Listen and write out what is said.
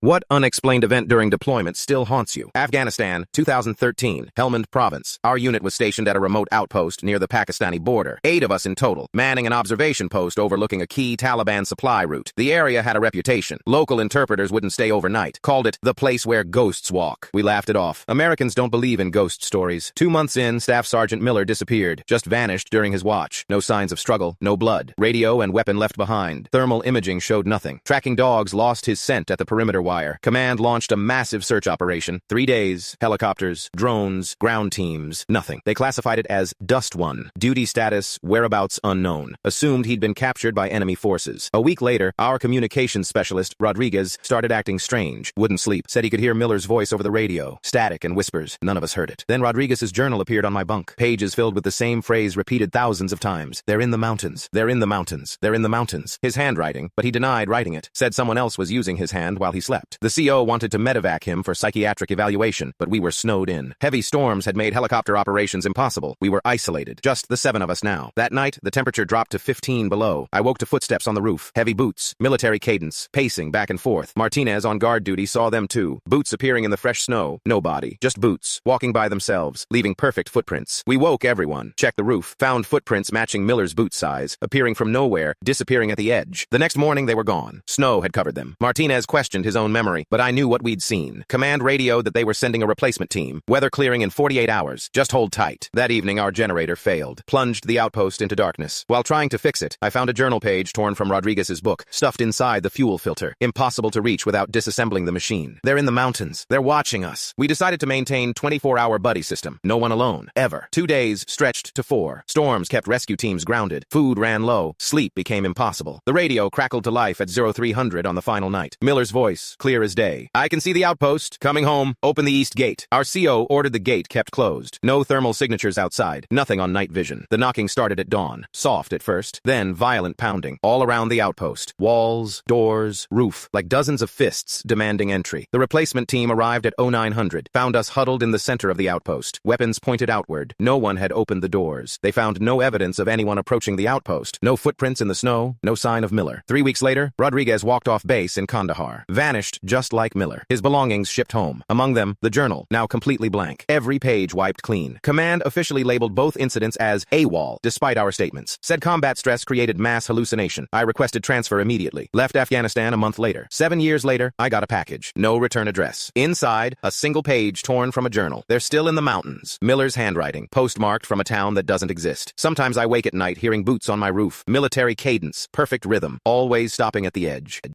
What unexplained event during deployment still haunts you? Afghanistan, 2013, Helmand Province. Our unit was stationed at a remote outpost near the Pakistani border. 8 of us in total, manning an observation post overlooking a key Taliban supply route. The area had a reputation. Local interpreters wouldn't stay overnight. Called it the place where ghosts walk. We laughed it off. Americans don't believe in ghost stories. 2 months in, Staff Sergeant Miller disappeared. Just vanished during his watch. No signs of struggle. No blood. Radio and weapon left behind. Thermal imaging showed nothing. Tracking dogs lost his scent at the perimeter wire. Command launched a massive search operation. 3 days, helicopters, drones, ground teams, nothing. They classified it as Dust One. Duty status, whereabouts unknown. Assumed he'd been captured by enemy forces. A week later, our communications specialist, Rodriguez, started acting strange. Wouldn't sleep. Said he could hear Miller's voice over the radio. Static and whispers. None of us heard it. Then Rodriguez's journal appeared on my bunk. Pages filled with the same phrase repeated thousands of times. They're in the mountains. They're in the mountains. They're in the mountains. His handwriting, but he denied writing it. Said someone else was using his hand while he slept. The CO wanted to medevac him for psychiatric evaluation, but we were snowed in. Heavy storms had made helicopter operations impossible. We were isolated. Just the 7 of us now. That night, the temperature dropped to 15 below. I woke to footsteps on the roof. Heavy boots. Military cadence. Pacing back and forth. Martinez on guard duty saw them too. Boots appearing in the fresh snow. No body. Just boots. Walking by themselves. Leaving perfect footprints. We woke everyone. Checked the roof. Found footprints matching Miller's boot size. Appearing from nowhere. Disappearing at the edge. The next morning they were gone. Snow had covered them. Martinez questioned his own memory, but I knew what we'd seen. Command radioed that they were sending a replacement team. Weather clearing in 48 hours. Just hold tight. That evening, our generator failed. Plunged the outpost into darkness. While trying to fix it, I found a journal page torn from Rodriguez's book, stuffed inside the fuel filter. Impossible to reach without disassembling the machine. They're in the mountains. They're watching us. We decided to maintain 24-hour buddy system. No one alone. Ever. 2 days stretched to 4. Storms kept rescue teams grounded. Food ran low. Sleep became impossible. The radio crackled to life at 0300 on the final night. Miller's voice, clear as day. I can see the outpost. Coming home. Open the east gate. Our CO ordered the gate kept closed. No thermal signatures outside. Nothing on night vision. The knocking started at dawn. Soft at first. Then violent pounding. All around the outpost. Walls, doors, roof. Like dozens of fists demanding entry. The replacement team arrived at 0900. Found us huddled in the center of the outpost. Weapons pointed outward. No one had opened the doors. They found no evidence of anyone approaching the outpost. No footprints in the snow. No sign of Miller. 3 weeks later, Rodriguez walked off base in Kandahar. Vanished just like Miller. His belongings shipped home. Among them, the journal, now completely blank. Every page wiped clean. Command officially labeled both incidents as AWOL, despite our statements. Said combat stress created mass hallucination. I requested transfer immediately. Left Afghanistan a month later. 7 years later, I got a package. No return address. Inside, a single page torn from a journal. They're still in the mountains. Miller's handwriting, postmarked from a town that doesn't exist. Sometimes I wake at night hearing boots on my roof. Military cadence, perfect rhythm, always stopping at the edge.